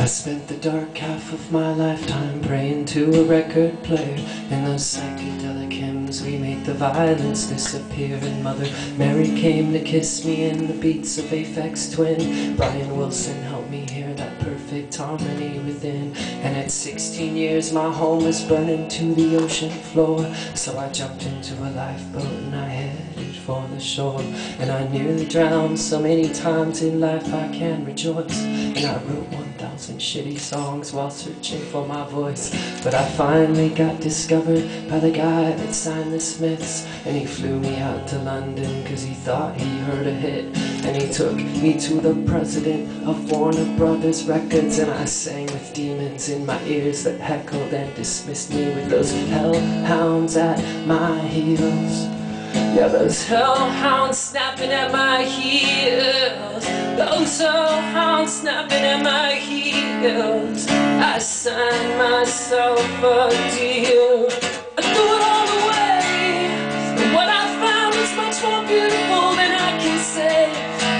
I spent the dark half of my lifetime praying to a record player. In those psychedelic hymns we made the violence disappear. And Mother Mary came to kiss me in the beats of Aphex Twin. Brian Wilson helped me hear that perfect harmony within. And at 16 years my home was burning to the ocean floor. So I jumped into a lifeboat and I headed for the shore. And I nearly drowned so many times in life I can rejoice. And I wrote 1,000 shitty songs while searching for my voice. But I finally got discovered by the guy that signed the Smiths. And he flew me out to London cause he thought he heard a hit. And he took me to the president of Warner Brothers Records. And I sang with demons in my ears that heckled and dismissed me with those hellhounds at my heels. Yeah, those hellhounds snapping at my heels. Those hellhounds snapping at my heels. I signed myself a deal. I threw it all away. And what I found was much more beautiful than I can say.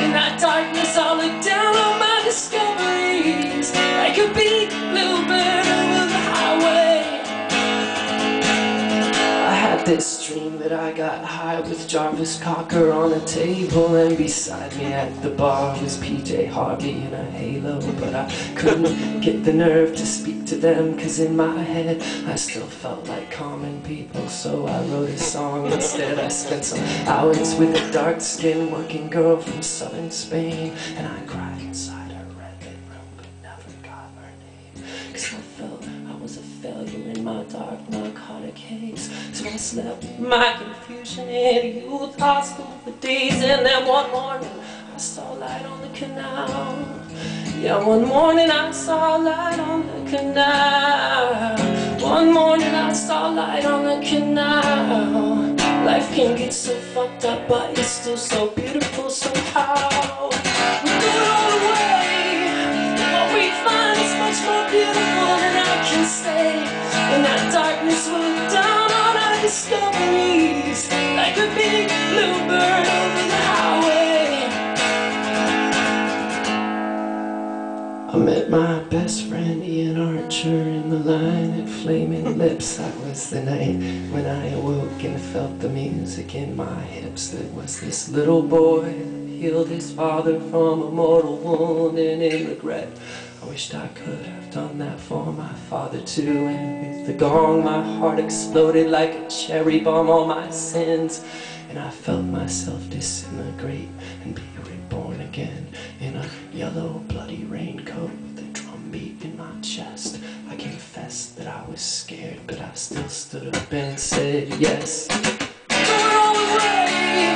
In that darkness I looked down on my discoveries. Like a big bluebird over the highway. I had this dream that I got high with Jarvis Cocker on a table, and beside me at the bar was PJ Harvey in a halo. But I couldn't get the nerve to speak to them, cause in my head I still felt like common people. So I wrote a song instead. I spent some hours with a dark-skinned working girl from southern Spain, and I cried inside her red-lit room but never got her name, cause I felt I was a failure in my dark narcotic haze. So I slept my confusion in a youth hostel for days. And then one morning I saw light on the canal. Yeah, one morning I saw light on the canal. One morning I saw light on the canal. Life can get so fucked up, but it's still so beautiful somehow. We threw it all away. What we find is much more beautiful than I can say. In that darkness we look down on our discoveries. Like a big bluebird over the highway. I met my best friend Ian Archer in the line at Flaming Lips. That was the night when I awoke and felt the music in my hips. There was this little boy that healed his father from a mortal wound, and in regret I wished I could have done that for my father too. And with the gong my heart exploded like a cherry bomb on my sins. And I felt myself disintegrate and be reborn again in a yellow bloody raincoat with a drum beat in my chest. I confessed that I was scared, but I still stood up and said yes. Throw it all away.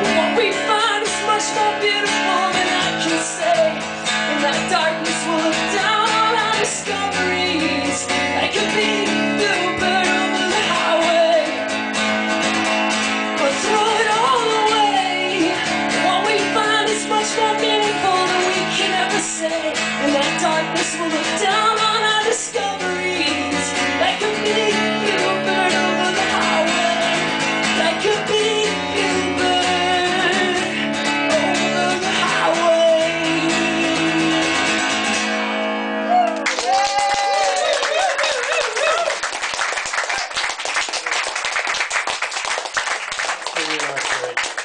What we find is much more beautiful than I can say. In that darkness we'll look down on our discoveries. Like a big bluebird over the highway. We'll throw it all away. What we find is much more meaningful than we can ever say. In that darkness we'll look down on our discoveries. Like a big bluebird over the highway. Like a big bluebird over the highway. Thank you very much.